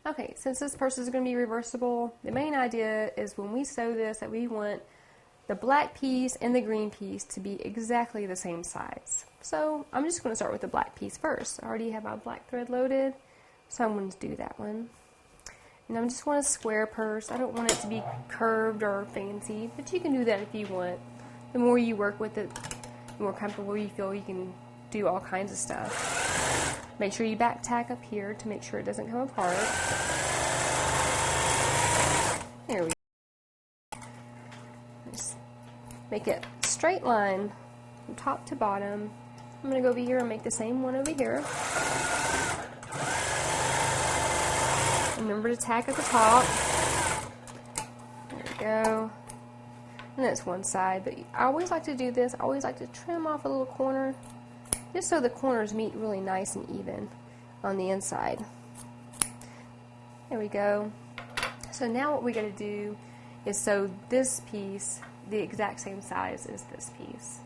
Okay, since this purse is going to be reversible, the main idea is when we sew this that we want the black piece and the green piece to be exactly the same size. So I'm just going to start with the black piece first. I already have my black thread loaded, so I'm going to do that one. And I just want a square purse. I don't want it to be curved or fancy, but you can do that if you want. The more you work with it, the more comfortable you feel. You can do all kinds of stuff. Make sure you back tack up here to make sure it doesn't come apart. There we go. Just make it a straight line from top to bottom. I'm going to go over here and make the same one over here. Remember to tack at the top. There we go. And that's one side, but I always like to do this. I always like to trim off a little corner, just so the corners meet really nice and even on the inside. There we go. So now what we got to do is sew this piece the exact same size as this piece.